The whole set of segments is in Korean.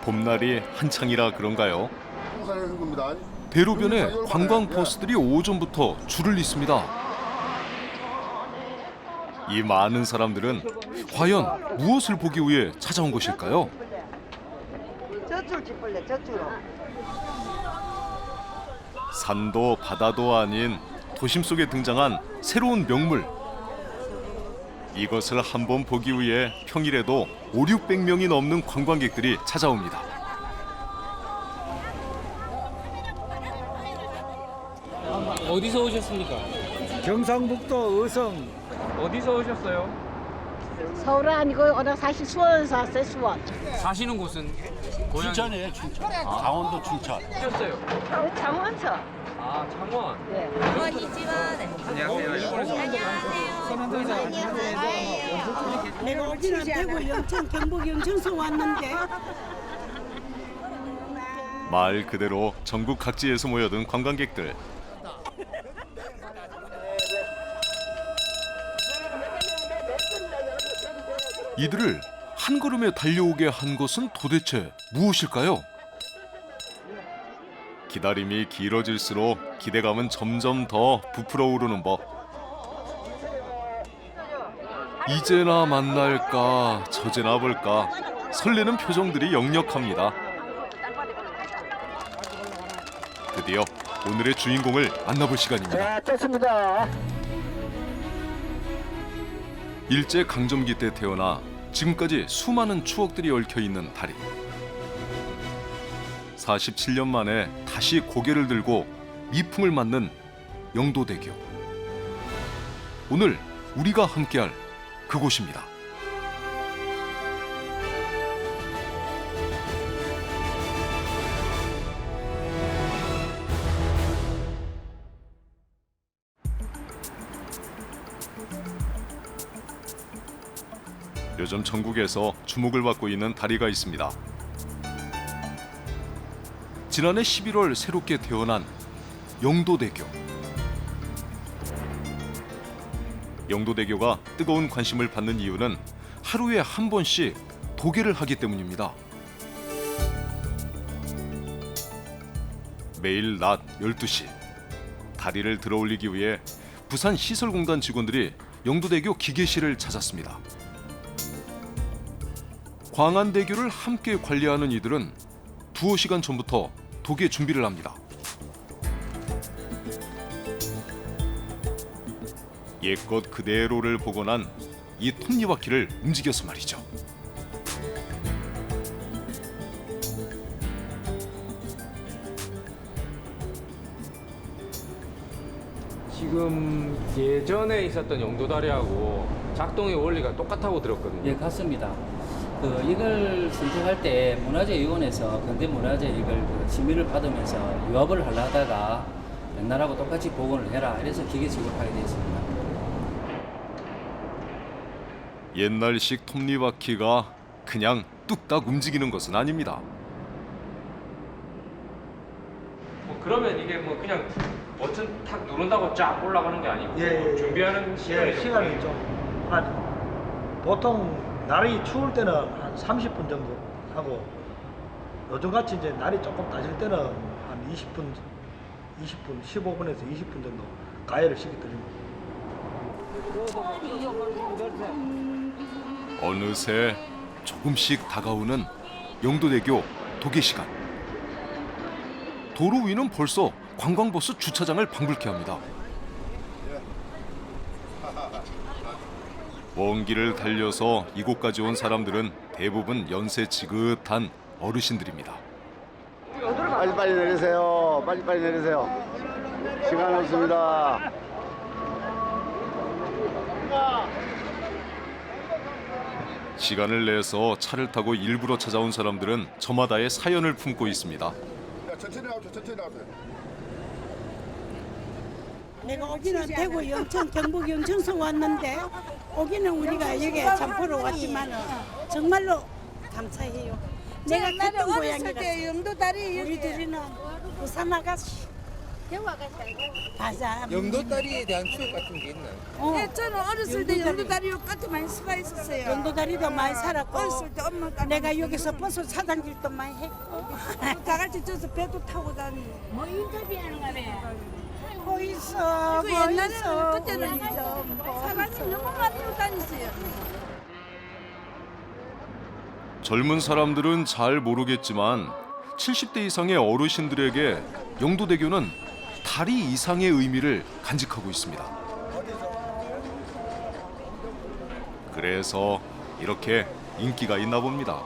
봄날이 한창이라 그런가요? 행사하는 겁니다. 대로변에 관광 버스들이 오전부터 줄을 잇습니다. 이 많은 사람들은 과연 무엇을 보기 위해 찾아온 것일까요? 저쪽 짚을래 저쪽으로. 산도 바다도 아닌 도심 속에 등장한 새로운 명물. 이것을 한번 보기 위해 평일에도 5,600명이 넘는 관광객들이 찾아옵니다. 어디서 오셨습니까? 경상북도 의성. 어디서 오셨어요? 서울 아니고 오늘 사실 수원에서 왔어요 수원. 사시는 곳은 고향 춘천이에요, 춘천. 강원도 춘천. 오셨어요? 장원서. 아 창원. 네. 안녕하세요. 일본에서 내가 어디나 대구, 영천, 경북 영천서 왔는데 말 그대로 전국 각지에서 모여든 관광객들. 이들을 한 걸음에 달려오게 한 것은 도대체 무엇일까요? 기다림이 길어질수록 기대감은 점점 더 부풀어 오르는 법. 이제나 만날까 저제나 볼까 설레는 표정들이 역력합니다. 드디어 오늘의 주인공을 만나볼 시간입니다. 됐습니다. 일제 강점기 때 태어나 지금까지 수많은 추억들이 얽혀 있는 다리. 47년 만에 다시 고개를 들고 미풍을 맞는 영도대교. 오늘 우리가 함께할 그곳입니다. 요즘 전국에서 주목을 받고 있는 다리가 있습니다. 지난해 11월 새롭게 태어난 영도대교. 영도대교가 뜨거운 관심을 받는 이유는 하루에 한 번씩 도계를 하기 때문입니다. 매일 낮 12시 다리를 들어올리기 위해 부산시설공단 직원들이 영도대교 기계실을 찾았습니다. 광안대교를 함께 관리하는 이들은 두어 시간 전부터 도계 준비를 합니다. 옛것 그대로를 복원한 이 톱니바퀴를 움직여서 말이죠. 지금 예전에 있었던 영도다리하고 작동의 원리가 똑같다고 들었거든요. 예, 같습니다. 이걸 선택할 때 문화재위원회에서 근대문화재 이걸 심의를 받으면서 유업을 하려다가 옛날하고 똑같이 복원을 해라 이래서 기계 지급하게 되었습니다. 옛날식 톱니바퀴가 그냥 뚝딱 움직이는 것은 아닙니다. 그러면 이게 뭐 그냥 버튼 탁 누른다고 쫙 올라가는 게 아니고 준비하는 시간이 좀 시간이 걸리죠. 보통 날이 추울 때는 한 30분 정도 하고 요즘같이 이제 날이 조금 따질 때는 한 20분, 15분에서 20분 정도 가열을 시키 드립니다. 어느새 조금씩 다가오는 영도대교 도계 시간. 도로 위는 벌써 관광버스 주차장을 방불케 합니다. 먼 길을 달려서 이곳까지 온 사람들은 대부분 연세 지긋한 어르신들입니다. 빨리빨리 내리세요. 빨리빨리 내리세요. 시간 없습니다. 시간을 내서 차를 타고 일부러 찾아온 사람들은 저마다의 사연을 품고 있습니다. 천천히 나오세요. 천천히 나오세요. 내가 오기는 대구, 영천, 경북 영천서 왔는데 오기는 우리가 여기 잠보러 왔지만 정말로 감사해요. 내가 옛날에 그랬던 어렸을 고향이라서 때 영도다리 우리 둘이는 부산 아가씨 맞아. 영도다리에 대한 추억 같은 게 있나요? 예, 저는 어렸을 때 영도다리 같이 많이 수가 있었어요. 영도다리도 많이 살았고 어렸을 때 엄마가 내가 여기서 버섯 사장길도 많이 했고 다 같이 쪄서 배도 타고 다니고. 뭐 인터뷰하는 거네. 뭐 있어 그 뭐 옛날에는 있어 그때는 뭐 있어, 뭐 사람이 있어. 너무 많이 다녔어요. 젊은 사람들은 잘 모르겠지만 70대 이상의 어르신들에게 영도대교는 다리 이상의 의미를 간직하고 있습니다. 그래서 이렇게 인기가 있나 봅니다.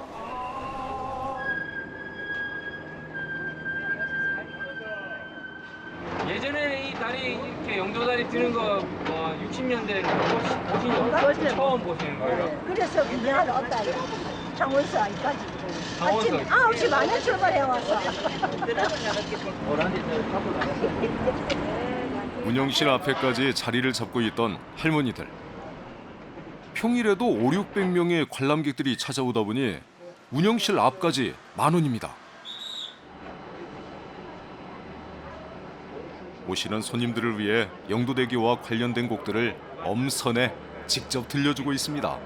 예전에는 이 다리 이렇게 영도다리 드는 거 60년대에 보신 적 없어요? 처음 보시는 거예요? 그래서 그냥 왔다. 창원서 아직까지. 창원서. 아침 9시 반에 출발해 왔어. 운영실 앞에까지 자리를 잡고 있던 할머니들. 평일에도 500~600명의 관람객들이 찾아오다 보니 운영실 앞까지 만원입니다. 오시는 손님들을 위해 영도대교와 관련된 곡들을 엄선해 직접 들려주고 있습니다.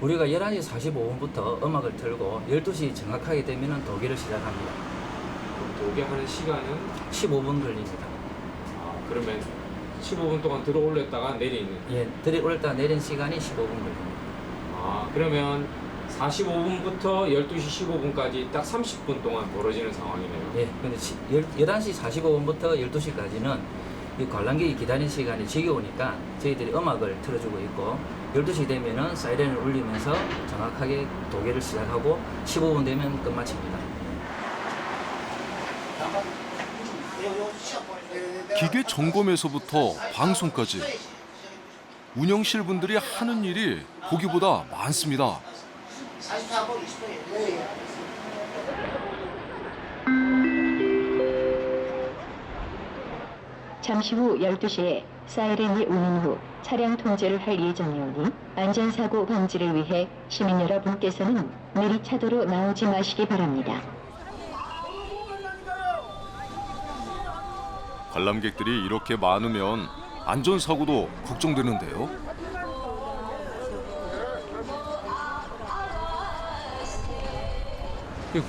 우리가 11시 45분부터 음악을 틀고 12시 정확하게 되면 도계를 시작합니다. 도개하는 시간은 15분 걸립니다. 그러면 15분 동안 들어 올렸다가 내리는. 예, 들어올다 내린 시간이 15분 걸립니다. 그러면 45분부터 12시 15분까지 딱 30분 동안 벌어지는 상황이네요. 예, 근데 11시 45분부터 12시까지는 이 관람객이 기다리는 시간이 지겨우니까 저희들이 음악을 틀어주고 있고 12시 되면은 사이렌을 울리면서 정확하게 도계를 시작하고 15분 되면 끝마칩니다. 기계 점검에서부터 방송까지 운영실 분들이 하는 일이 보기보다 많습니다. 잠시 후 12시에 사이렌이 울린 후 차량 통제를 할 예정이오니 안전사고 방지를 위해 시민 여러분께서는 미리 차도로 나오지 마시기 바랍니다. 관람객들이 이렇게 많으면 안전사고도 걱정되는데요.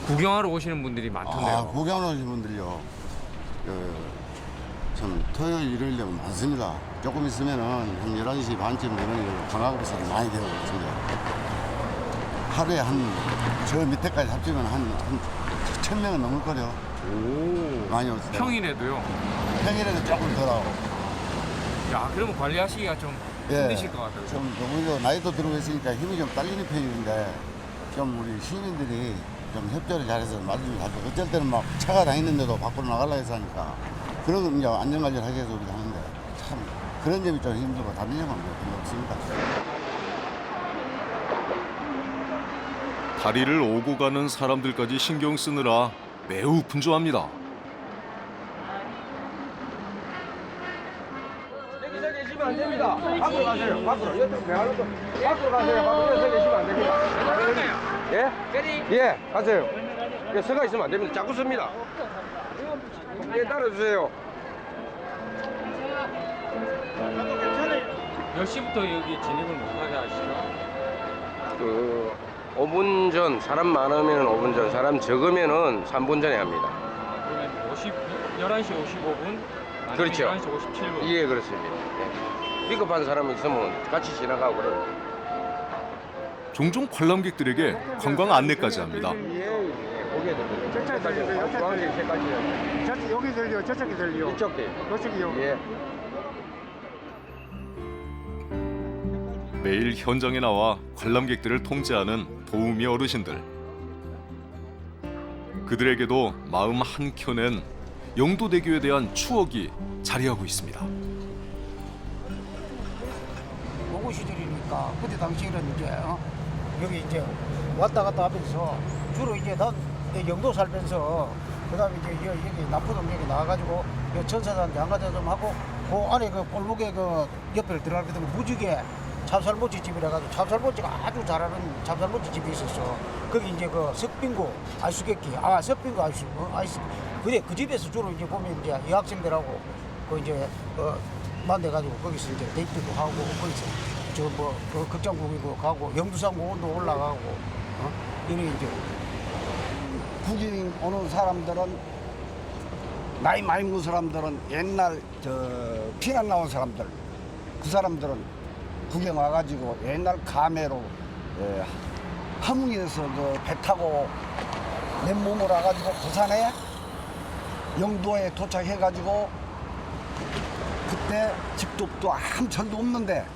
구경하러 오시는 분들이 많던데요. 구경하러 오시는 분들요. 참 토요일 일요일 되면 많습니다. 조금 있으면은 한 11시 반쯤 되면 관광객들이 많이 되고 있습니다. 하루에 저 밑에까지 합치면 한 1,000명은 넘을 거요. 많이 오세요. 평일에도요? 평일에는 조금 덜하고. 야, 그러면 관리하시기가 좀 힘드실 것 같아요. 좀 너무 나이도 들고 있으니까 힘이 좀 딸리는 편인데 좀 우리 시민들이 좀 협조를 잘해서 말좀 하죠. 어쩔 때는 막 차가 다니는데도 밖으로 나가려고 해서 하니까 그런 이제 안전관리를 하기 위해서 우리가 하는데 참 그런 점이 좀 힘들고 다른 점은 별로 없습니다. 다리를 오고 가는 사람들까지 신경 쓰느라 매우 분주합니다. 여기서 계시면 안 됩니다. 밖으로 가세요. 밖으로. 이쪽 배하는 거. 밖으로 가세요. 밖으로 여기서 계시면 안 됩니다. 예? 예, 가세요. 예, 서가 있으면 안 됩니다. 자꾸 씁니다. 예, 따라주세요. 몇 시부터 여기 진입을 못하게 하시죠? 5분 전, 사람 많으면 5분 전, 사람 적으면은 3분 전에 합니다. 그러면 11시 55분? 아니면 그렇죠. 11시 57분? 예, 그렇습니다. 예. 비겁한 사람이 있으면 같이 지나가고 그래요. 종종 관람객들에게 관광 안내까지 합니다. 예, 보게 됩니다. 색깔이. 여기 들려, 저쪽이 들려. 이쪽에. 저쪽이요. 예. 매일 현장에 나와 관람객들을 통제하는 도우미 어르신들. 그들에게도 마음 한켠엔 영도대교에 대한 추억이 자리하고 있습니다. 고고 시절이니까 그때 당시에는 이제 여기 이제 왔다 갔다 하면서 주로 이제 난 영도 살면서 그다음에 이제 여기 남포동역에 나와가지고 전사단 양가자 좀 하고 그 안에 그 골목에 그 옆에 들어가게 되면 무지개 찹쌀모찌 집이라 가지고 찹쌀모찌가 아주 잘하는 찹쌀모찌 집이 있었어. 거기 이제 그 석빙고 아이스케이크, 석빙고 아이스. 근데 그 집에서 주로 이제 보면 이제 여학생들하고 그 이제 만나 가지고 거기서 이제 데이트도 하고 거기서 그 극장공연도 가고 영두산 공원도 올라가고 이래 이제 구경 오는 사람들은 나이 많이 먹은 사람들은 옛날 피난 나온 사람들 그 사람들은 구경 와가지고 옛날 가매로 함흥에서 그 배 타고 맨몸으로 와가지고 부산에 영도에 도착해가지고 그때 집도 없고 아무 전도 없는데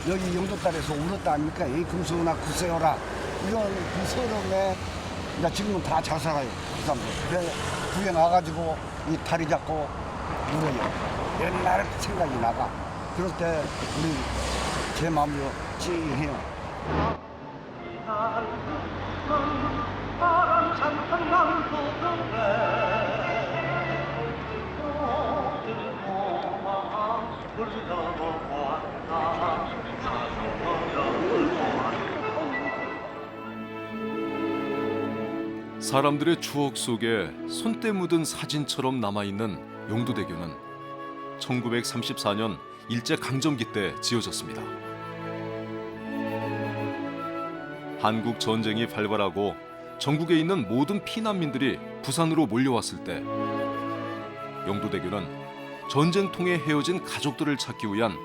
여기 영도딸에서 울었다 아닙니까? 이 금수나 구세어라 이런 그 서름에 지금은 다 잘 살아요. 그 사람들. 그래 구경 와가지고 이 다리 잡고 울어요. 옛날 생각이 나가. 그럴 때 우리 제 마음이 찡해요. 사람들의 추억 속에 손때 묻은 사진처럼 남아있는 용도대교는 1934년 일제강점기 때 지어졌습니다. 한국 전쟁이 발발하고 전국에 있는 모든 피난민들이 부산으로 몰려왔을 때 용도대교는 전쟁통에 헤어진 가족들을 찾기 위한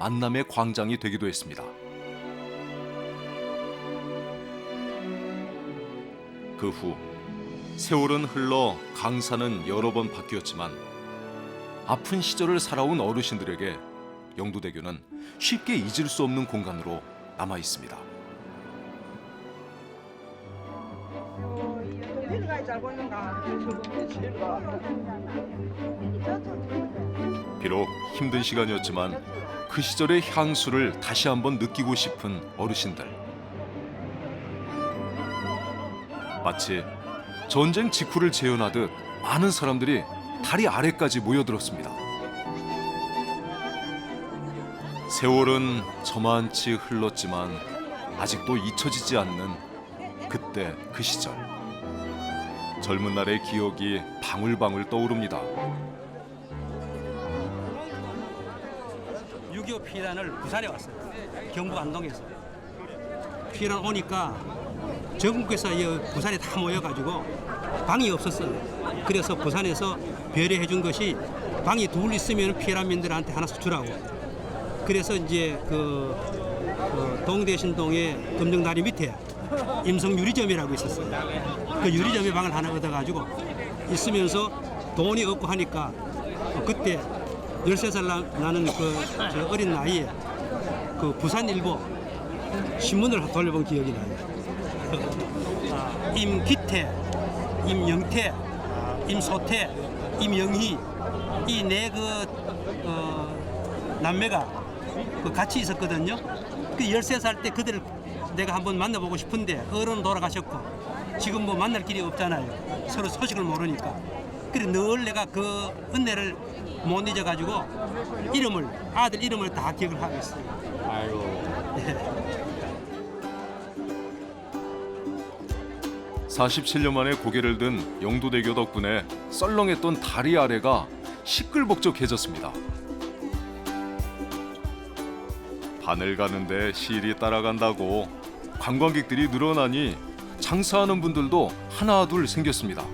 만남의 광장이 되기도 했습니다. 그 후 세월은 흘러 강사는 여러 번 바뀌었지만 아픈 시절을 살아온 어르신들에게 영도대교는 쉽게 잊을 수 없는 공간으로 남아 있습니다. 비록 힘든 시간이었지만 그 시절의 향수를 다시 한번 느끼고 싶은 어르신들. 마치 전쟁 직후를 재현하듯 많은 사람들이 다리 아래까지 모여들었습니다. 세월은 저만치 흘렀지만 아직도 잊혀지지 않는 그때 그 시절. 젊은 날의 기억이 방울방울 떠오릅니다. 6.25 피난을 부산에 왔어요. 경북 안동에서. 피난 오니까 전국에서 부산에 다 모여가지고 방이 없었어요. 그래서 부산에서 배려해 준 것이 방이 둘 있으면 피난민들한테 하나씩 주라고. 그래서 이제 동대신동의 금정다리 밑에 임성 유리점이라고 있었어요. 그 유리점에 방을 하나 얻어가지고 있으면서 돈이 없고 하니까 그때 13살 나는 저 어린 나이에 그 부산일보 신문을 돌려본 기억이 나요. 임기태, 임영태, 임소태, 임영희 이 네 남매가 같이 있었거든요. 그 13살 때 그들을 내가 한번 만나보고 싶은데 어른 돌아가셨고 지금 뭐 만날 길이 없잖아요. 서로 소식을 모르니까. 그래 늘 내가 그 은혜를 못 잊어가지고 아들 이름을 다 기억을 하고 있어요. 아이고. 47년 만에 고개를 든 영도대교 덕분에 썰렁했던 다리 아래가 시끌벅적해졌습니다. 바늘 가는데 실이 따라간다고 관광객들이 늘어나니 장사하는 분들도 하나 둘 생겼습니다.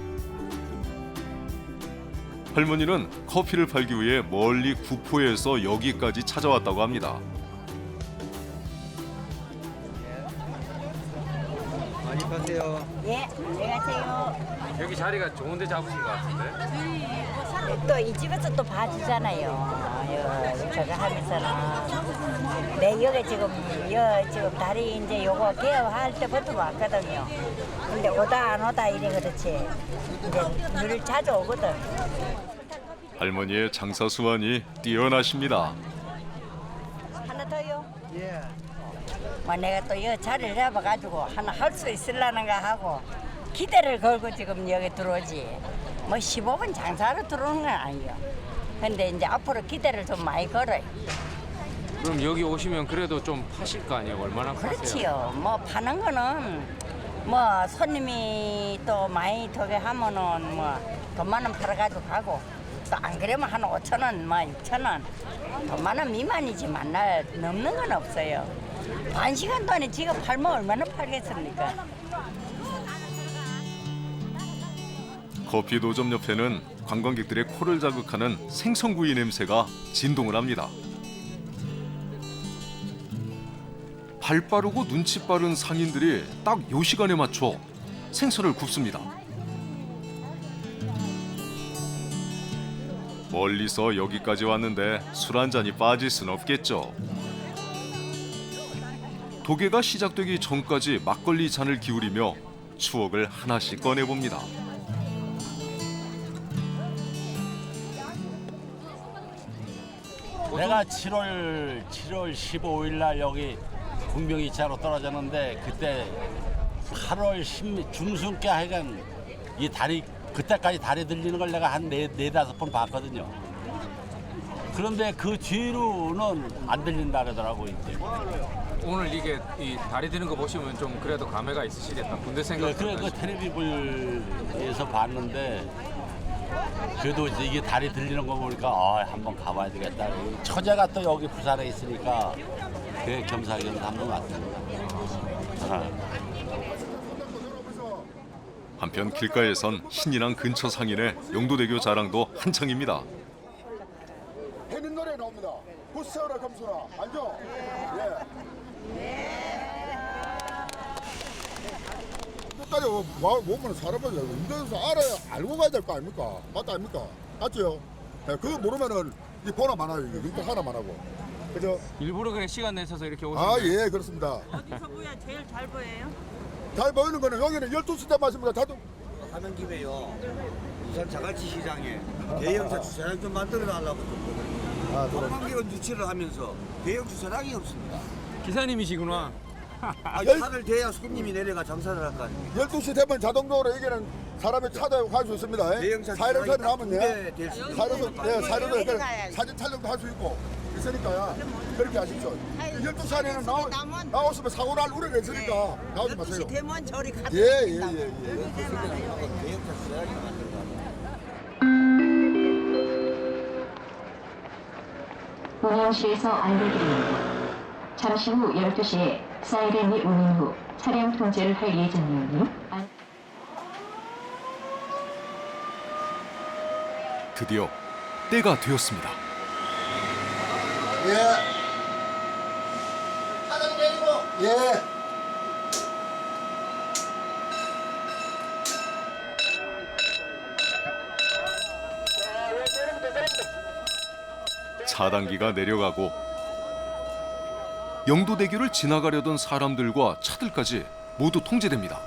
할머니는 커피를 팔기 위해 멀리 구포에서 여기까지 찾아왔다고 합니다. 많이 파세요. 예, 안녕하세요. 여기 자리가 좋은데 잡으신 것 같은데? 또 이 집에서 또 봐주잖아요. 저거 하면서는. 네, 여기 지금 다리 이제 요거 개업할 때부터 왔거든요. 근데 오다 안 오다 이래 그렇지. 이제 늘 자주 오거든. 할머니의 장사 수완이 뛰어나십니다. 하나 더요? 예. 내가 또 이 자리를 잡아가지고 하나 할 수 있으려는가 하고 기대를 걸고 지금 여기 들어오지. 뭐 15분 장사로 들어오는 건 아니에요. 근데 이제 앞으로 기대를 좀 많이 걸어요. 그럼 여기 오시면 그래도 좀 파실 거 아니에요? 얼마나 파세요? 그렇지요. 뭐 파는 거는 뭐 손님이 또 많이 도게 하면은 뭐 돈 많은 팔아가지고 가고 또 안 그러면 한 5천 원, 뭐 6천 원, 돈 많은 미만이지만 날 넘는 건 없어요. 반 시간 동안에 지가 팔면 얼마나 팔겠습니까? 커피 노점 옆에는 관광객들의 코를 자극하는 생선구이 냄새가 진동을 합니다. 발 빠르고 눈치 빠른 상인들이 딱 요 시간에 맞춰 생선을 굽습니다. 멀리서 여기까지 왔는데 술 한 잔이 빠질 순 없겠죠. 도계가 시작되기 전까지 막걸리 잔을 기울이며 추억을 하나씩 꺼내봅니다. 내가 7월 15일 날 여기 궁병 2차로 떨어졌는데 그때 8월 10 중순께 하여간 이 다리 그때까지 다리 들리는 걸 내가 한 4-5번 봤거든요. 그런데 그 뒤로는 안 들린다 그러더라고 이제. 오늘 이게 이 다리 드는 거 보시면 좀 그래도 감회가 있으시겠다. 군대 생각. 그래 그 텔레비전에서 봤는데 그래도 이제 이게 다리 들리는 거 보니까 한번 가봐야 되겠다. 처제가 또 여기 부산에 있으니까 그 겸사겸사 한번 왔습니다. 한편 길가에선 신인왕 근처 상인의 영도대교 자랑도 한창입니다. 해는 노래 나옵니다. 부스라 감수라 앉아. 끝까지 오면 사람을 운전해서 알고 가야 될 거 아닙니까? 맞다 아닙니까? 맞죠? 네, 그거 모르면은 이 번호 많아요. 이거 하나만 하고. 그죠? 일부러 그래 시간 내셔서 이렇게 오시는 아, 거예요? 예, 그렇습니다. 어디서 보야 제일 잘 보여요? 잘 보이는 거는 여기는 12시 때 맞습니다. 다들 하는 김에요. 부산 자갈치 시장에 대형 주차장 좀 만들어 달라고 좀 관광객은 유치를 하면서 대형 주차장이 없습니다. 기사님이시구나. 차를 대야 손님이 내려가 장사를 할 거 아니에요. 12시 되면 자동적으로 여기는 사람이 차도 갈 수 있습니다. 사이렌선이 나면 사이렌선 사진 촬영도 할 수 있고 있으니까요. 그렇게 하십시오. 12시 안에는 나오시면 사고 날 우려가 있으니까 나오지 마세요. 12시 되면 저리 가자. 예. 동양시에서 알려드립니다. 잠시 후 12시에 사이렌이 울린 후 차량 통제를 할 예정이오니 드디어 때가 되었습니다. 예. 사장님 내리고. 예. 차단기가 내려가고 영도대교를 지나가려던 사람들과 차들까지 모두 통제됩니다.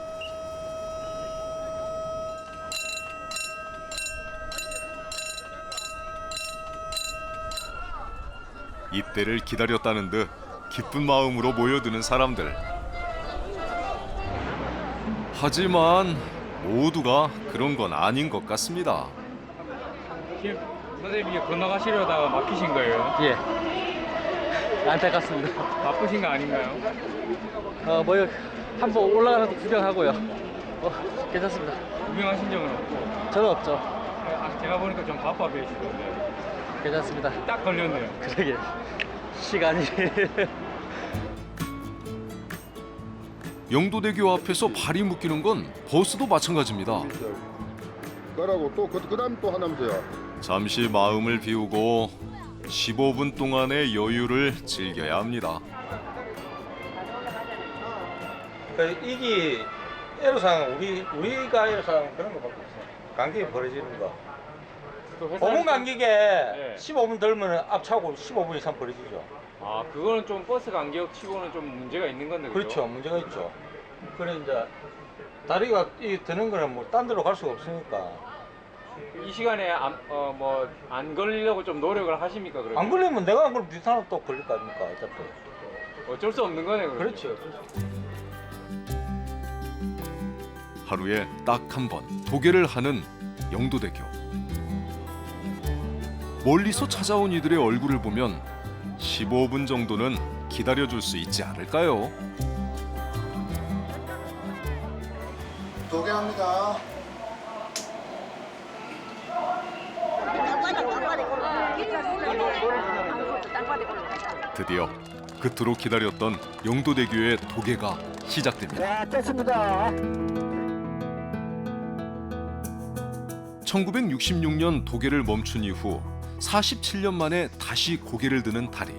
이때를 기다렸다는 듯 기쁜 마음으로 모여드는 사람들. 하지만 모두가 그런 건 아닌 것 같습니다. 선생님이 건너가시려다가 막히신 거예요? 예. 안타깝습니다. 바쁘신 거 아닌가요? 뭐 한번 올라가서 구경하고요. 괜찮습니다. 구경하신 적은 없고? 저는 없죠. 제가 보니까 좀 바빠 보이시던데. 괜찮습니다. 딱 걸렸네요. 그러게 시간이. 영도대교 앞에서 발이 묶이는 건 버스도 마찬가지입니다. 그러고 또 그다음 또 하나 하면서요. 잠시 마음을 비우고 15분 동안의 여유를 즐겨야 합니다. 이게 애로사항 우리가 애로사항 그런 거밖에 없어요. 관객이 벌어지는 거. 5분 간격에 15분 덜면 앞차고 15분 이상 벌어지죠. 아, 그거는 좀 버스 간격 치고는 좀 문제가 있는 건데. 그렇죠. 문제가 있죠. 그래 이제 다리가 드는 거는 뭐 딴 데로 갈 수가 없으니까. 이 시간에 안 걸리려고 좀 노력을 하십니까? 그러면? 안 걸리면 내가 안 걸리면 뒷 사람 또 걸릴 거 아닙니까? 어차피. 어쩔 수 없는 거네. 그러면. 그렇죠. 하루에 딱 한 번 도계를 하는 영도대교. 멀리서 찾아온 이들의 얼굴을 보면 15분 정도는 기다려줄 수 있지 않을까요? 도개합니다. 드디어 그토록 기다렸던 영도대교의 도개가 시작됩니다. 네, 됐습니다. 1966년 도개를 멈춘 이후 47년 만에 다시 고개를 드는 다리.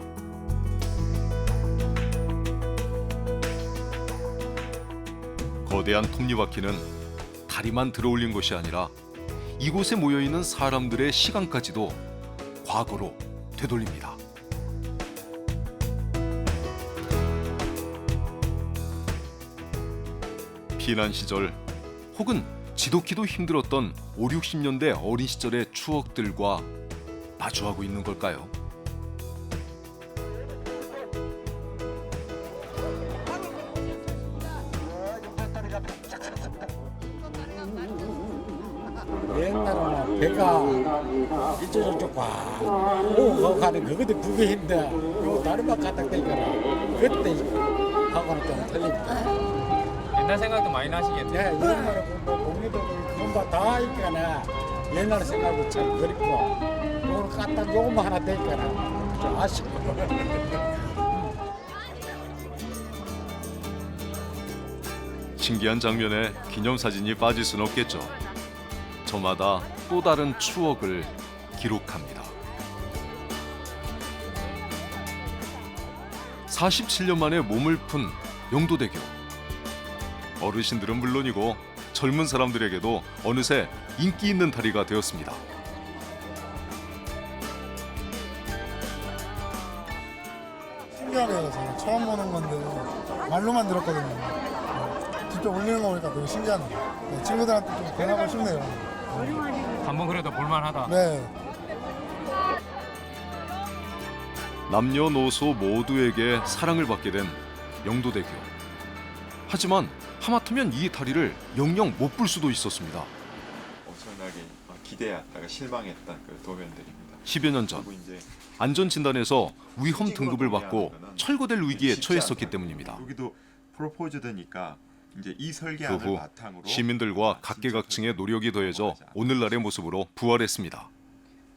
거대한 톱니바퀴는 다리만 들어올린 것이 아니라 이곳에 모여있는 사람들의 시간까지도 과거로 되돌립니다. 피난 시절 혹은 지독히도 힘들었던 5, 60년대 어린 시절의 추억들과 마주하고 있는 걸까요? 옛날에는 배가 이쪽 저쪽 오 가는 그것도 구경인데 요 다리만 갖다 대니까 그때 하고는 좀 틀립니다. 옛날 생각도 많이 나시겠네요. 네, 옛날에 뭐 동네도 그런 거 다 있잖아. 옛날 생각도 참 그립고 오늘 갖다 요것만 하나 대니까 좀 아쉽고. 신기한 장면에 기념사진이 빠질 순 없겠죠. 저마다 또 다른 추억을 기록합니다. 47년 만에 몸을 푼 영도대교. 어르신들은 물론이고 젊은 사람들에게도 어느새 인기 있는 다리가 되었습니다. 신기하네요. 제가 처음 보는 건데 말로만 들었거든요. 직접 올리는 거 보니까 되게 신기하네요. 친구들한테 좀 권하고 싶네요. 한번 그래도 볼만하다. 네. 남녀노소 모두에게 사랑을 받게 된 영도대교. 하지만 하마터면 이 다리를 영영 못 볼 수도 있었습니다. 엄청나게 기대했다가 실망했던 그 도면들입니다. 10여 년 전 안전진단에서 위험 등급을 받고 철거될 위기에 처했었기 때문입니다. 여기도 프로포즈드니까 이제 이 그 설계안을 후 바탕으로 시민들과 각계각층의 노력이 더해져 오늘날의 모습으로 부활했습니다.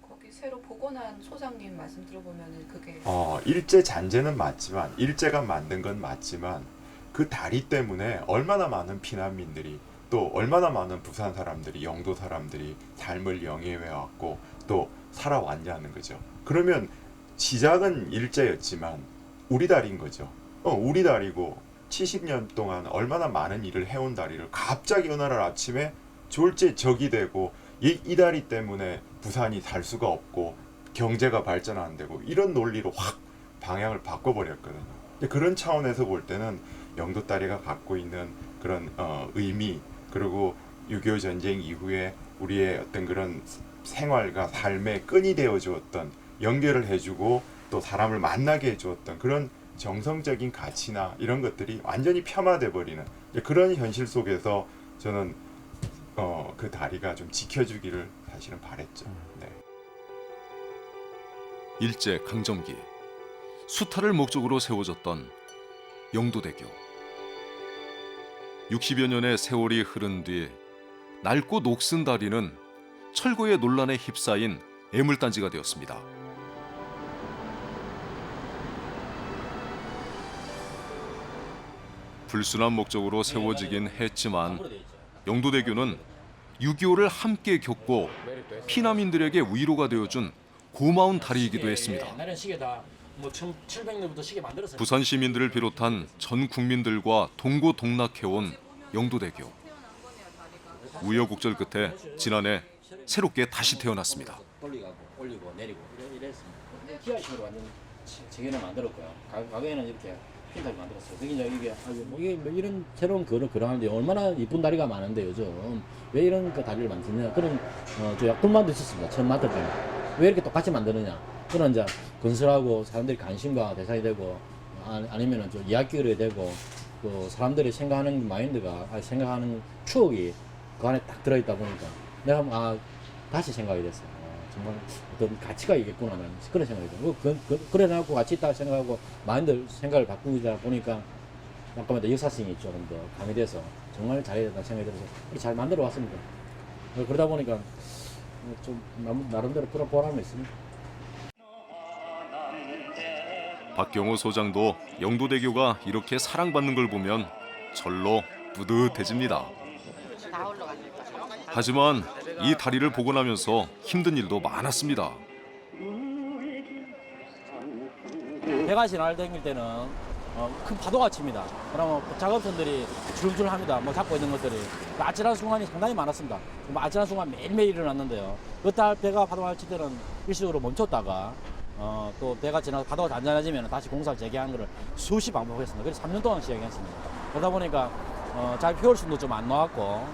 거기 새로 복원한 소장님 말씀 들어보면은 그게 일제 잔재는 맞지만 일제가 만든 건 맞지만 그 다리 때문에 얼마나 많은 피난민들이 또 얼마나 많은 부산 사람들이 영도 사람들이 삶을 영위해 왔고 또 살아왔냐는 거죠. 그러면 시작은 일제였지만 우리 다리인 거죠. 우리 다리고 70년 동안 얼마나 많은 일을 해온 다리를 갑자기 어느 날 아침에 졸지적이 되고 이 다리 때문에 부산이 살 수가 없고 경제가 발전 안 되고 이런 논리로 확 방향을 바꿔버렸거든요. 그런 차원에서 볼 때는 영도다리가 갖고 있는 그런 의미 그리고 6.25 전쟁 이후에 우리의 어떤 그런 생활과 삶의 끈이 되어 주었던 연결을 해주고 또 사람을 만나게 해주었던 그런 정성적인 가치나 이런 것들이 완전히 폄하돼 버리는 그런 현실 속에서 저는 그 다리가 좀 지켜주기를 사실은 바랬죠. 네. 일제 강점기 수탈을 목적으로 세워졌던 영도대교. 60여 년의 세월이 흐른 뒤 낡고 녹슨 다리는 철거의 논란에 휩싸인 애물단지가 되었습니다. 불순한 목적으로 세워지긴 했지만 영도대교는 6.25를 함께 겪고 피난민들에게 위로가 되어준 고마운 다리이기도 했습니다. 부산 시민들을 비롯한 전 국민들과 동고동락해온 영도대교. 우여곡절 끝에 지난해 새롭게 다시 태어났습니다. 올리고 내리고 이랬습니다. 기아식으로 완전 재개를 만들었고요. 과거에는 이렇게 핀다리 만들었어요. 이게 뭐 이런 새로운 그런 하는데 얼마나 이쁜 다리가 많은데 요즘 왜 이런 그 다리를 만드냐 그런 저 불만도 있었습니다. 처음 만들 때는 왜 이렇게 똑같이 만드느냐 그런 이제 건설하고 사람들이 관심과 대상이 되고 아니면은 좀 이야기가 되고 그 사람들이 생각하는 마인드가 생각하는 추억이 그 안에 딱 들어있다 보니까 내가 다시 생각이 됐어요. 정말 어떤 가치가 있겠구나라는 그런 생각이 들어요. 그래놓고 가치 있다고 생각하고 많이들 생각을 바꾸다 보니까 아까부터 역사성이 조금 더 강해돼서 정말 잘해야 된다는 생각이 들어서 잘 만들어 왔습니다. 그러다 보니까 좀 나름대로 그런 보람이 있습니다. 박경호 소장도 영도대교가 이렇게 사랑받는 걸 보면 절로 뿌듯해집니다. 하지만 이 다리를 보고 나면서 힘든 일도 많았습니다. 배가 지나갈 땡길 때는 큰 파도가 칩니다. 그러면 작업선들이 줄줄 합니다. 뭐 잡고 있는 것들이. 아찔한 순간이 상당히 많았습니다. 아찔한 순간 매일매일 일어났는데요. 그때 배가 파도가 칠 때는 일시적으로 멈췄다가 또 배가 지나서 파도가 잔잔해지면 다시 공사를 재개한 것을 수시 반복했습니다. 그래서 3년 동안 시행했습니다. 그러다 보니까 잘 피울수도 좀 안 나왔고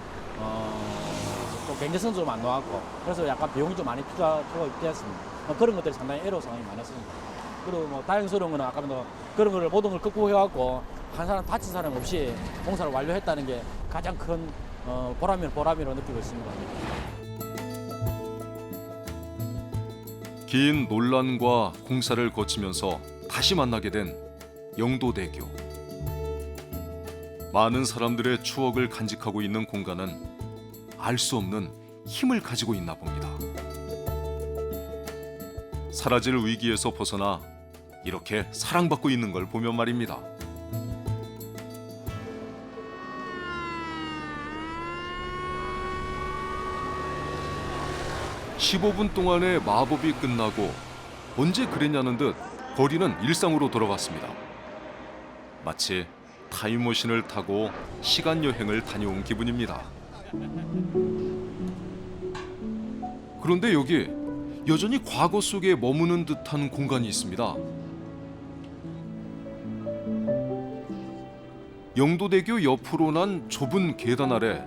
또 경제성도 좀 안 나왔고 그래서 약간 비용이 좀 많이 필요했습니다. 그런 것들이 상당히 애로사항이 많았습니다. 그리고 뭐 다행스러운 거는 아까 그런 거를 모든 걸 극복해갖고 한 사람 다친 사람 없이 공사를 완료했다는 게 가장 큰 보람이라고 느끼고 있습니다. 긴 논란과 공사를 거치면서 다시 만나게 된 영도대교. 많은 사람들의 추억을 간직하고 있는 공간은 알 수 없는 힘을 가지고 있나 봅니다. 사라질 위기에서 벗어나 이렇게 사랑받고 있는 걸 보면 말입니다. (15분) 동안의 마법이 끝나고 언제 그랬냐는 듯 거리는 일상으로 돌아갔습니다. 마치 타임머신을 타고 시간 여행을 다녀온 기분입니다. 그런데 여기 여전히 과거 속에 머무는 듯한 공간이 있습니다. 영도대교 옆으로 난 좁은 계단 아래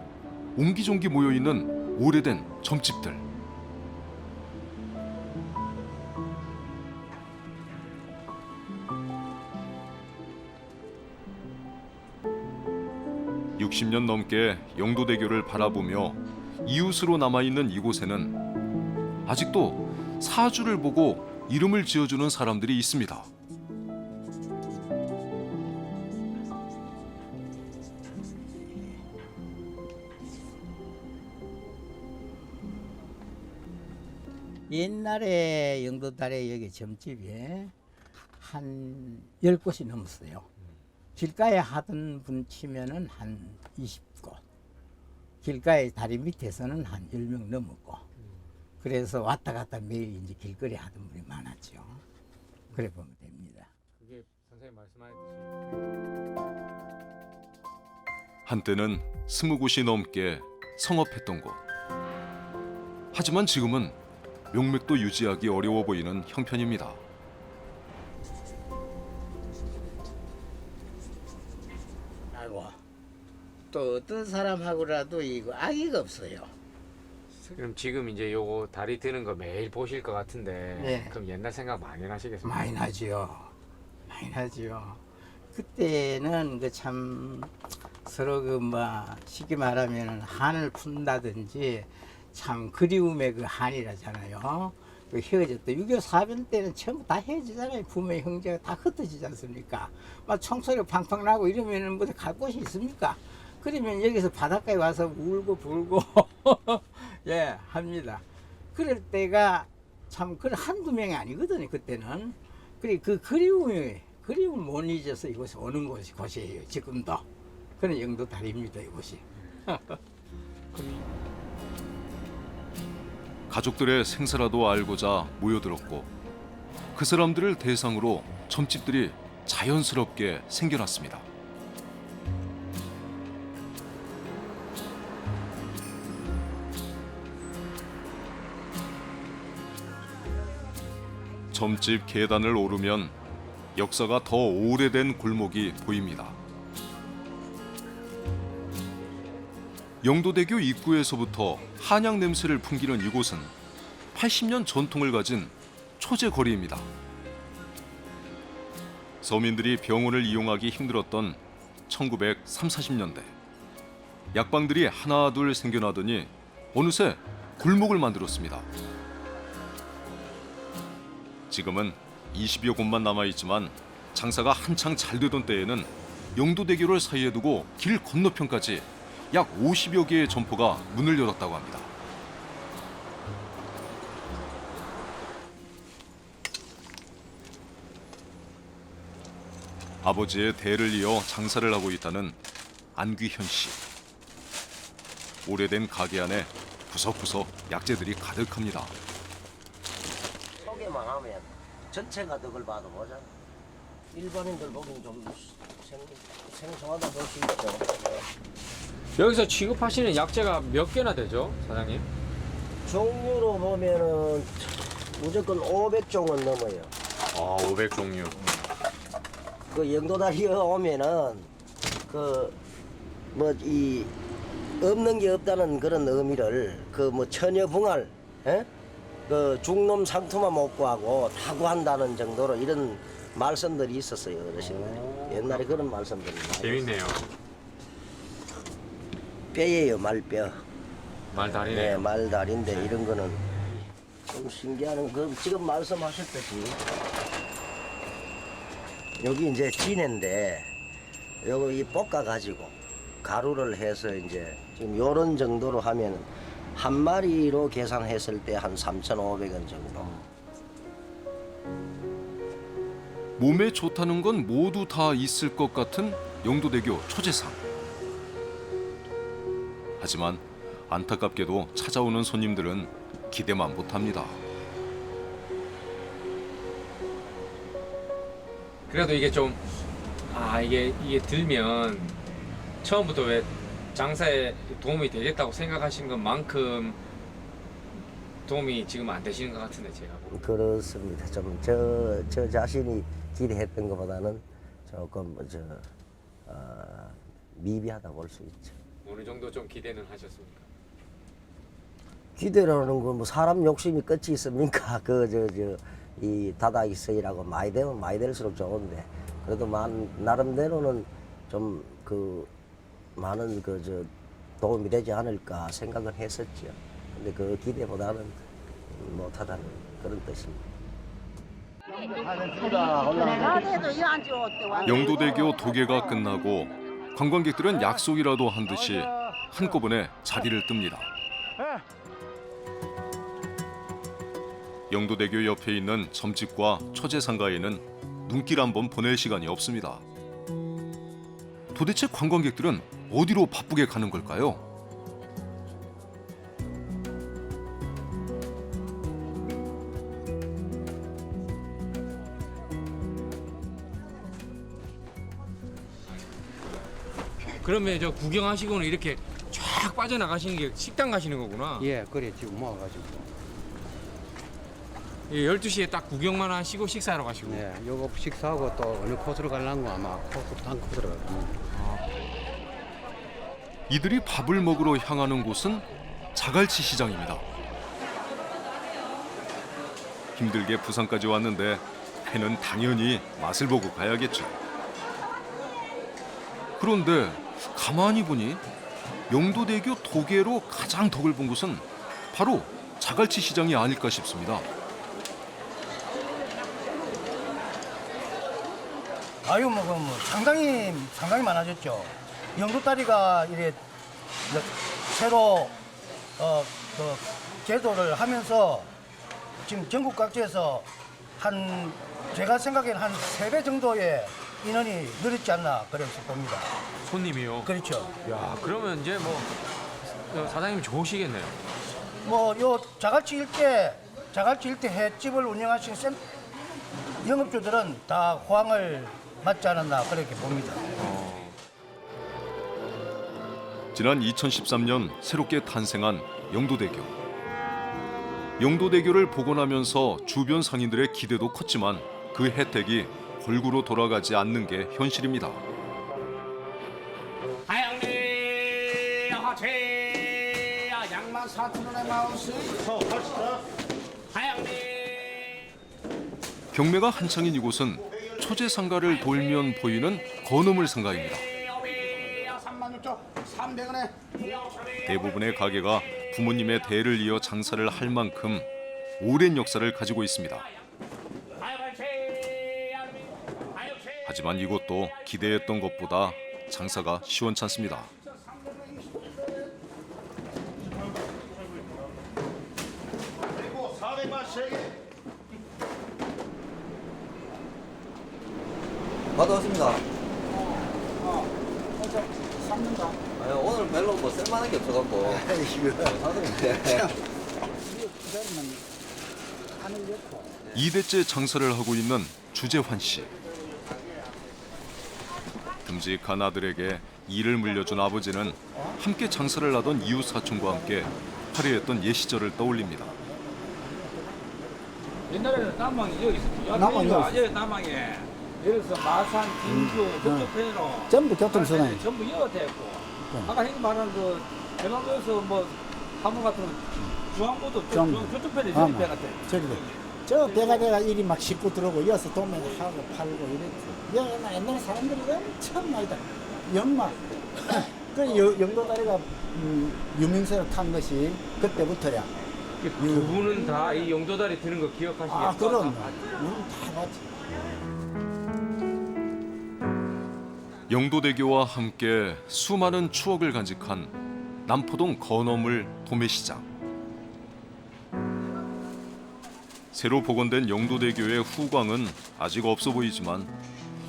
옹기종기 모여있는 오래된 점집들. (60년) 넘게 영도대교를 바라보며 이웃으로 남아있는 이곳에는 아직도 사주를 보고 이름을 지어주는 사람들이 있습니다. 옛날에 영도다리 여기 점집에 한 10곳이 넘었어요. 길가에 하던 분 치면은 한 20곳. 길가에 다리 밑에서는 한 10명 넘었고. 그래서 왔다 갔다 매일 이제 길거리 하던 분이 많았죠. 그래 보면 됩니다. 그게 선생님 말씀하셨듯이 한때는 20곳이 넘게 성업했던 곳. 하지만 지금은 명맥도 유지하기 어려워 보이는 형편입니다. 아이고, 또 어떤 사람하고라도 이거 악의가 없어요. 그럼 지금 이제 요거 다리 드는 거 매일 보실 것 같은데 네. 그럼 옛날 생각 많이 나시겠습니까? 많이 나지요. 많이 나지요. 그때는 그 참 서로 그 뭐 쉽게 말하면 한을 푼다든지 참 그리움의 그 한이라잖아요. 그 헤어졌다. 6.25 사변 때는 전부 다 헤어지잖아요. 부모의 형제가 다 흩어지지 않습니까? 막 총소리 팡팡 나고 이러면은 뭐 갈 곳이 있습니까? 그러면 여기서 바닷가에 와서 울고 불고 예 합니다. 그럴 때가 참 그 한두 명이 아니거든요. 그때는. 그래 그 그리움을 못 잊어서 이곳에 오는 곳이에요. 지금도. 그런 영도다리입니다. 이곳이. 가족들의 생사라도 알고자 모여들었고 그 사람들을 대상으로 점집들이 자연스럽게 생겨났습니다. 점집 계단을 오르면 역사가 더 오래된 골목이 보입니다. 영도대교 입구에서부터 한약 냄새를 풍기는 이곳은 80년 전통을 가진 초제 거리입니다. 서민들이 병원을 이용하기 힘들었던 1930~40년대 약방들이 하나둘 생겨나더니 어느새 골목을 만들었습니다. 지금은 20여 곳만 남아있지만 장사가 한창 잘 되던 때에는 영도대교를 사이에 두고 길 건너편까지 약 50여 개의 점포가 문을 열었다고 합니다. 아버지의 대를 이어 장사를 하고 있다는 안귀현 씨. 오래된 가게 안에 구석구석 약재들이 가득합니다. 소개만 하면 전체가 덕을 봐도 보자. 일반인들 보기엔 좀 생소하다 볼 수 있죠. 여기서 취급하시는 약재가 몇 개나 되죠, 사장님? 종류로 보면은 무조건 500종은 넘어요. 아, 500종류. 그 영도다리에 오면은 그 뭐 이 없는 게 없다는 그런 의미를 그 뭐 처녀붕알, 그 중놈 상투만 못 구하고 다 구한다는 정도로 이런 말씀들이 있었어요, 어르신들이. 옛날에 그런 말씀들이 많이 재밌네요. 뼈예요, 말뼈. 말다리네요. 네, 말다리인데 이런 거는 좀 신기한 그 지금 말씀하셨듯이 여기 이제 진해인데 요거 이 볶아 가지고 가루를 해서 이제 지금 요런 정도로 하면 한 마리로 계산했을 때 한 3,500원 정도. 몸에 좋다는 건 모두 다 있을 것 같은 영도대교 초제상. 하지만 안타깝게도 찾아오는 손님들은 기대만 못합니다. 그래도 이게 좀 이게 들면 처음부터 왜 장사에 도움이 되겠다고 생각하신 것만큼 도움이 지금 안 되시는 것 같은데 제가 보고. 그렇습니다. 좀 저 자신이 기대했던 것보다는 조금 미비하다 볼 수 있죠. 어느 정도 좀 기대는 하셨습니까? 기대라는 건 뭐 사람 욕심이 끝이 있습니까? 이 다다익선이라고 많이 되면 많이 될수록 좋은데 그래도 나름대로는 좀 많은 도움이 되지 않을까 생각을 했었죠. 근데 그 기대보다는 못하다는 그런 뜻입니다. 영도대교 도계가 끝나고 관광객들은 약속이라도 한 듯이 한꺼번에 자리를 뜹니다. 영도대교 옆에 있는 점집과 초제상가에는 눈길 한번 보낼 시간이 없습니다. 도대체 관광객들은 어디로 바쁘게 가는 걸까요? 그러면 저 구경하시고는 이렇게 쫙 빠져나가시는 게 식당 가시는 거구나. 예, 그래 지금 모아가지고. 예, 12시에 딱 구경만 하시고 식사하러 가시고. 네, 요거 식사하고 또 어느 코스로 가려고 아마 한 코스로 가요. 이들이 밥을 먹으러 향하는 곳은 자갈치 시장입니다. 힘들게 부산까지 왔는데 회는 당연히 맛을 보고 가야겠죠. 그런데 가만히 보니 영도대교 도계로 가장 덕을 본 곳은 바로 자갈치 시장이 아닐까 싶습니다. 아유 뭐 상당히 많아졌죠. 영도다리가 이래 새로 제도를 하면서 지금 전국 각지에서 제가 생각에는 한 3배 정도의 인원이 늘었지 않나 그렇게 봅니다. 손님이요? 그렇죠. 야, 그러면 이제 뭐 사장님 좋으시겠네요. 뭐 요 자갈치 일대 횟집을 운영하시는 영업주들은 다 호황을 맞지 않았나 그렇게 봅니다. 지난 2013년 새롭게 탄생한 영도대교. 영도대교를 복원하면서 주변 상인들의 기대도 컸지만 그 혜택이 골고루 돌아가지 않는 게 현실입니다. 양만 4,000원에 마우스. 경매가 한창인 이곳은 초제상가를 돌면 보이는 건어물 상가입니다. 36,300원에. 대부분의 가게가 부모님의 대를 이어 장사를 할 만큼 오랜 역사를 가지고 있습니다. 하지만 이곳도 기대했던 것보다 장사가 시원찮습니다. 받아왔습니다. 샀는가? 아니, 오늘 별로 뭐 쓸만한 게 없어갖고. 사드립니다. 2대째 장사를 하고 있는 주재환 씨. 듬직한 아들에게 일을 물려준 아버지는 함께 장사를 하던 이웃 사촌과 함께 화려했던 옛 시절을 떠올립니다. 옛날에는 남방이 여기 있었지. 남방이 여기 있었어. 여기 남방에. 여기서 마산, 진주, 저쪽 편으로 전부 교통수단이. 전부 이어됐고. 아까 형님 말한 그 대방도에서 뭐 화물 같은 거 중앙부도 저쪽 편에 저기 배 같아. 저기도. 저 배가 내가 일이 막 싣고 들어오고 이어서 도매하고 팔고 이랬지. 옛날 사람들이 엄청 많이다. 연막. 그 영도다리가 유명세로 탄 것이 그때부터야. 두 분은 다 이 용도다리 드는 거 기억하시겠어요? 아, 그럼. 다 맞지. 영도대교와 함께 수많은 추억을 간직한 남포동 건어물 도매시장. 새로 복원된 영도대교의 후광은 아직 없어 보이지만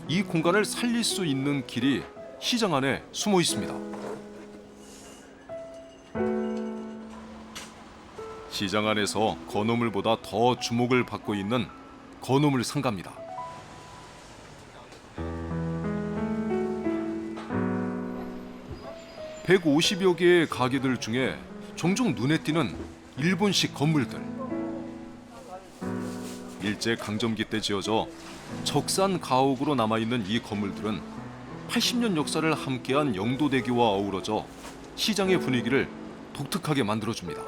이 공간을 살릴 수 있는 길이 시장 안에 숨어 있습니다. 시장 안에서 건어물보다 더 주목을 받고 있는 건어물 상가입니다. (150여) 개의 가게들 중에 종종 눈에 띄는 일본식 건물들. 일제강점기 때 지어져 적산 가옥으로 남아있는 이 건물들은 80년 역사를 함께한 영도대교와 어우러져 시장의 분위기를 독특하게 만들어줍니다.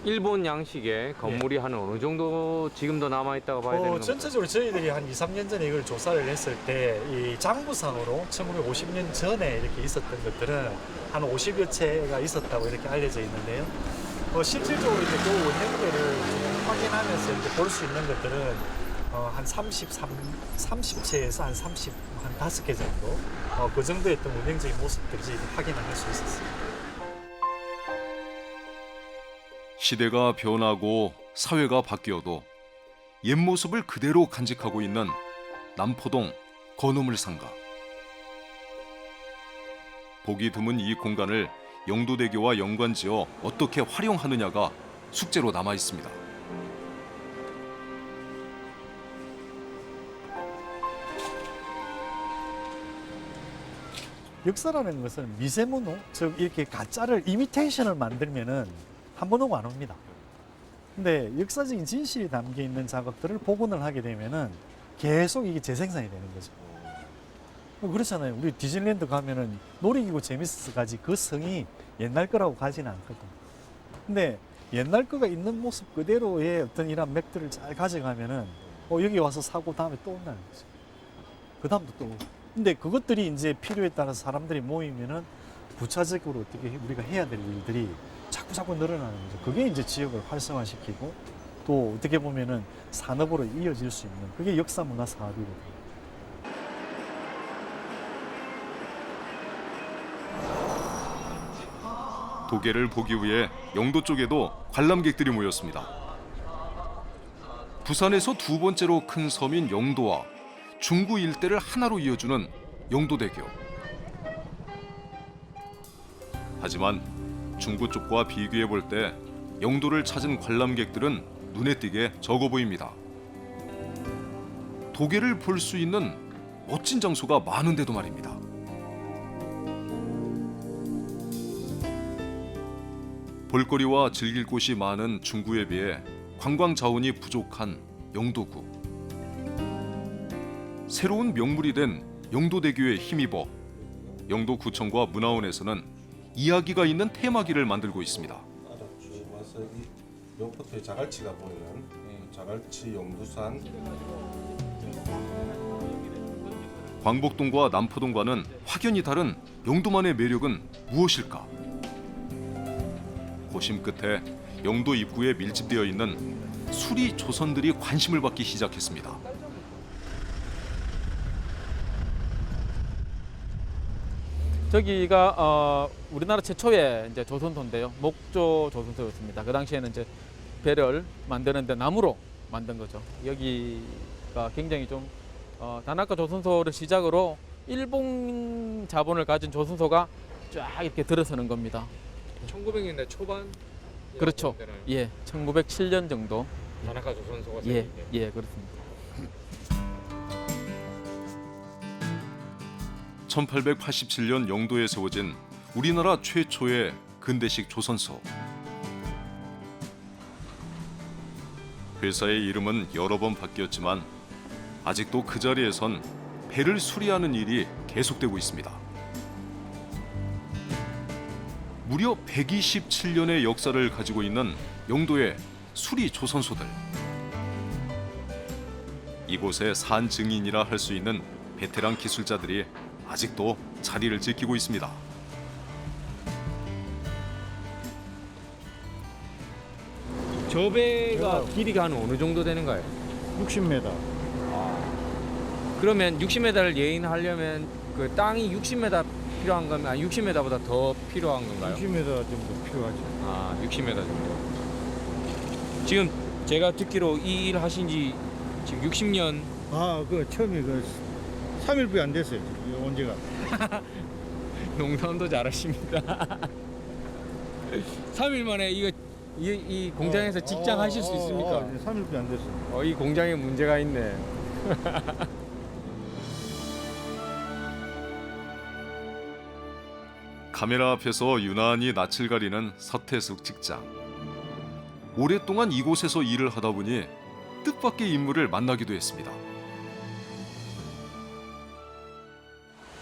일본 양식의 건물이 한 어느 정도 지금도 남아있다고 봐야 되는 건가요? 전체적으로 저희들이 한 2, 3년 전에 이걸 조사를 했을 때 이 장부상으로 1950년 전에 이렇게 있었던 것들은 한 50여 채가 있었다고 이렇게 알려져 있는데요. 실질적으로 이제 그 원형들을 확인하면서 이제 볼 수 있는 것들은 한 30채에서 한 5개 정도 그 정도였던 원형적인 모습들이 확인을 할 수 있었습니다. 시대가 변하고 사회가 바뀌어도 옛 모습을 그대로 간직하고 있는 남포동 건어물 상가. 보기 드문 이 공간을 영도대교와 연관지어 어떻게 활용하느냐가 숙제로 남아 있습니다. 역사라는 것은 미세문호, 즉 이렇게 가짜를 이미테이션을 만들면은 한 번 오고 안 옵니다. 근데 역사적인 진실이 담겨 있는 작업들을 복원을 하게 되면은 계속 이게 재생산이 되는 거죠. 그렇잖아요. 우리 디즈니랜드 가면은 놀이기구 재밌어서까지 그 성이 옛날 거라고 가지는 않거든. 근데 옛날 거가 있는 모습 그대로의 어떤 이런 맥들을 잘 가져가면은 여기 와서 사고 다음에 또 온다는 거죠. 그 다음도 또 오고. 근데 그것들이 이제 필요에 따라서 사람들이 모이면은 부차적으로 어떻게 우리가 해야 될 일들이 자꾸 늘어나는 거죠. 그게 이제 지역을 활성화시키고 또 어떻게 보면은 산업으로 이어질 수 있는 그게 역사 문화 사업이거든요. 도계를 보기 위해 영도 쪽에도 관람객들이 모였습니다. 부산에서 두 번째로 큰 섬인 영도와 중구 일대를 하나로 이어주는 영도대교. 하지만 중구 쪽과 비교해 볼 때 영도를 찾은 관람객들은 눈에 띄게 적어 보입니다. 도계를 볼 수 있는 멋진 장소가 많은데도 말입니다. 볼거리와 즐길 곳이 많은 중구에 비해 관광 자원이 부족한 영도구. 새로운 명물이 된 영도대교에 힘입어 영도구청과 문화원에서는 이야기가 있는 테마기를 만들고 있습니다. 쭉 와서 이 요포트의 자갈치가 보이는 자갈치 용두산. 광복동과 남포동과는 확연히 다른 영도만의 매력은 무엇일까? 고심 끝에 영도 입구에 밀집되어 있는 수리 조선들이 관심을 받기 시작했습니다. 저기가 우리나라 최초의 이제 조선소인데요. 목조 조선소였습니다. 그 당시에는 이제 배를 만드는데 나무로 만든 거죠. 여기가 굉장히 좀 다나카 조선소를 시작으로 일본 자본을 가진 조선소가 쫙 이렇게 들어서는 겁니다. 1900년대 초반? 그렇죠. 예, 1907년 정도. 다나카 조선소가 예, 예, 그렇습니다. 1887년 영도에 세워진 우리나라 최초의 근대식 조선소. 회사의 이름은 여러 번 바뀌었지만 아직도 그 자리에선 배를 수리하는 일이 계속되고 있습니다. 무려 127년의 역사를 가지고 있는 영도의 수리 조선소들. 이곳의 산 증인이라 할 수 있는 베테랑 기술자들이 아직도 자리를 지키고 있습니다. 저 배가 길이가 한 어느 정도 되는가요? 60m. 그러면 60m를 예인하려면 그 땅이 60m 필요한 건 아니 60m보다 더 필요한 건가요? 60m 정도 필요하죠. 아, 60m 정도. 지금 제가 듣기로 이 일 하신 지 지금 60년. 그 처음에 3일밖에 안 됐어요. 언제가. 농담도 잘하십니다. 3일 만에 이 공장에서 직장 하실 수 있습니까? 3일밖에 안 됐어요. 이 공장에 문제가 있네. 카메라 앞에서 유난히 낯을 가리는 서태숙 직장. 오랫동안 이곳에서 일을 하다 보니 뜻밖의 인물을 만나기도 했습니다.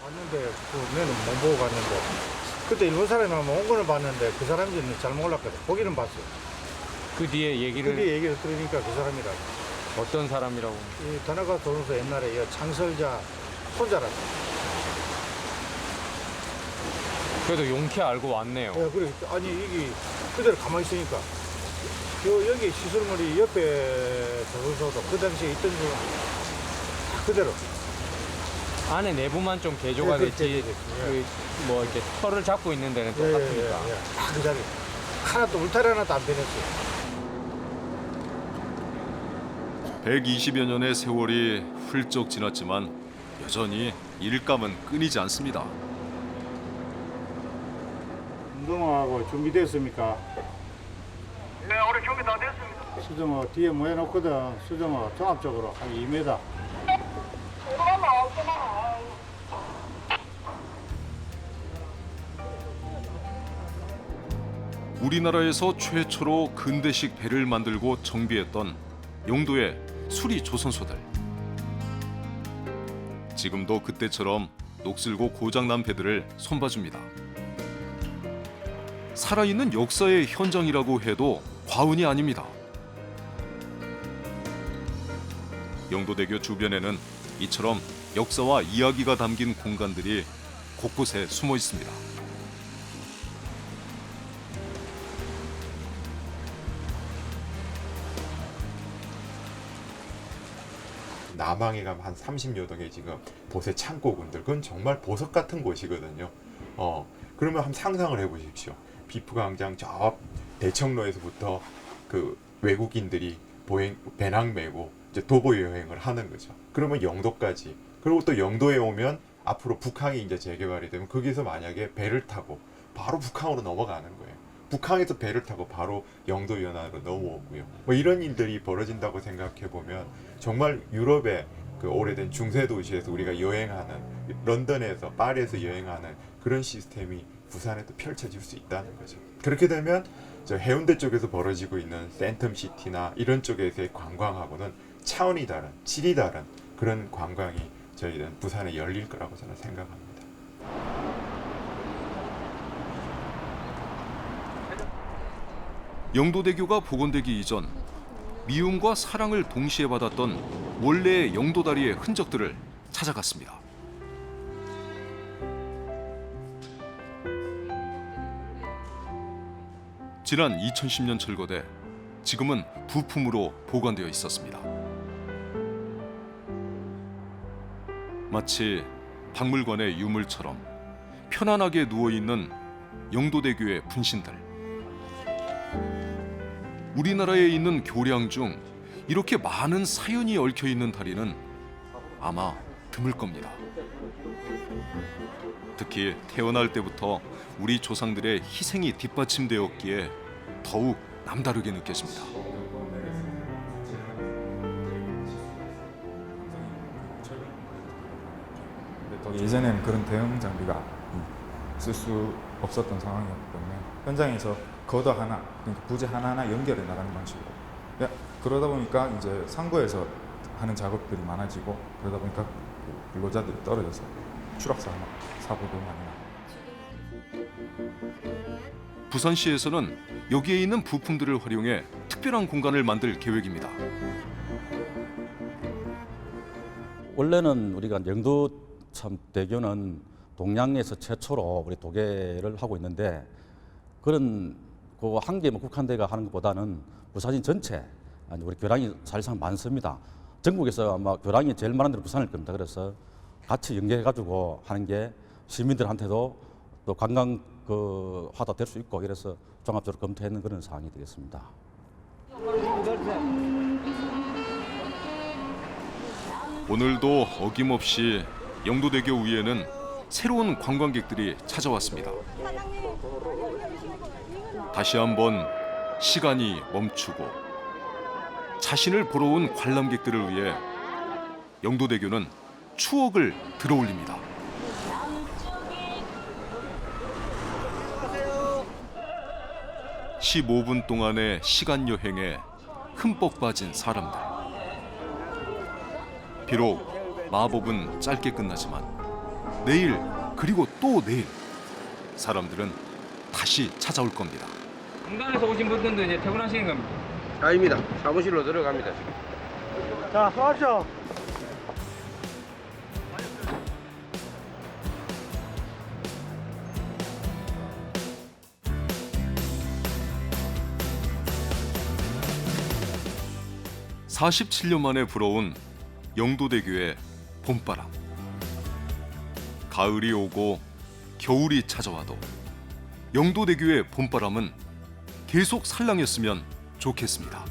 봤는데 그 면은 못 보고 갔는데 그때 일본 사람이 온 거는 봤는데 그 사람인지는 잘 몰랐거든. 보기는 봤어요. 그 뒤에 얘기를 들으니까 그 사람이라고. 어떤 사람이라고? 이 다나카 조선소 옛날에 이 창설자 손자라고. 그래도 용케 알고 왔네요. 네, 그래. 아니 이게 그대로 가만히 있으니까 여기 시설물이 옆에 조선소도 그 당시에 있던 거 그대로. 안에 내부만 좀 개조가 됐지. 뭐 이렇게 털을 잡고 있는 데는 똑같으니까. 그 자리 하나도 울타리 하나도 안 변했어요. 120여 년의 세월이 훌쩍 지났지만 여전히 일감은 끊이지 않습니다. 운동화하고 준비됐습니까? 네, 우리 준비 다 됐습니다. 수정어 뒤에 모여놓거든. 수정어 종합적으로 한 2m. 우리나라에서 최초로 근대식 배를 만들고 정비했던 영도의 수리 조선소들. 지금도 그때처럼 녹슬고 고장난 배들을 손봐줍니다. 살아있는 역사의 현장이라고 해도 과언이 아닙니다. 영도대교 주변에는 이처럼 역사와 이야기가 담긴 공간들이 곳곳에 숨어 있습니다. 남항에 가면 한 30여 동의 지금 보세 창고군들, 그건 정말 보석 같은 곳이거든요. 그러면 한번 상상을 해보십시오. 비프광장 저 대청로에서부터 그 외국인들이 배낭 메고 이제 도보 여행을 하는 거죠. 그러면 영도까지, 그리고 또 영도에 오면 앞으로 북항이 이제 재개발이 되면 거기서 만약에 배를 타고 바로 북항으로 넘어가는 거예요. 북한에서 배를 타고 바로 영도 연안으로 넘어오고요. 뭐 이런 일들이 벌어진다고 생각해 보면 정말 유럽의 그 오래된 중세 도시에서 우리가 여행하는, 런던에서 파리에서 여행하는 그런 시스템이 부산에도 펼쳐질 수 있다는 거죠. 그렇게 되면 저 해운대 쪽에서 벌어지고 있는 센텀시티나 이런 쪽에서의 관광하고는 차원이 다른, 질이 다른 그런 관광이 저희는 부산에 열릴 거라고 저는 생각합니다. 영도대교가 복원되기 이전 미움과 사랑을 동시에 받았던 원래의 영도다리의 흔적들을 찾아갔습니다. 지난 2010년 철거돼 지금은 부품으로 보관되어 있었습니다. 마치 박물관의 유물처럼 편안하게 누워있는 영도대교의 분신들. 우리나라에 있는 교량 중 이렇게 많은 사연이 얽혀있는 다리는 아마 드물 겁니다. 특히 태어날 때부터 우리 조상들의 희생이 뒷받침되었기에 더욱 남다르게 느껴집니다. 예전에는 그런 대형 장비가 쓸 수 없었던 상황이었기 때문에 현장에서 거더 하나, 그러니까 부재 하나하나 연결해 나가는 방식으로. 그러다 보니까 이제 상고에서 하는 작업들이 많아지고 그러다 보니까 근로자들이 떨어져서 추락 사고도 많이 나고. 부산시에서는 여기에 있는 부품들을 활용해 특별한 공간을 만들 계획입니다. 원래는 우리가 영도대교는 동양에서 최초로 우리 도계를 하고 있는데 그런 그 한 개만 국한대가 하는 것보다는 부산시 전체 우리 교량이 사실상 많습니다. 전국에서 아마 교량이 제일 많은 데는 부산일 겁니다. 그래서 같이 연계해가지고 하는 게 시민들한테도 또 관광화도 될 수 있고 이래서 종합적으로 검토하는 그런 사항이 되겠습니다. 오늘도 어김없이 영도대교 위에는 새로운 관광객들이 찾아왔습니다. 다시 한번 시간이 멈추고 자신을 보러 온 관람객들을 위해 영도대교는 추억을 들어올립니다. 15분 동안의 시간 여행에 흠뻑 빠진 사람들. 비록 마법은 짧게 끝나지만 내일 그리고 또 내일 사람들은 다시 찾아올 겁니다. 공단에서 오신 분들도 이제 퇴근하시는 겁니다. 아닙니다. 사무실로 들어갑니다. 자, 수고하십시오. (47년) 만에 불어온 영도대교의 봄바람. 가을이 오고 겨울이 찾아와도 영도대교의 봄바람은 계속 살랑했으면 좋겠습니다.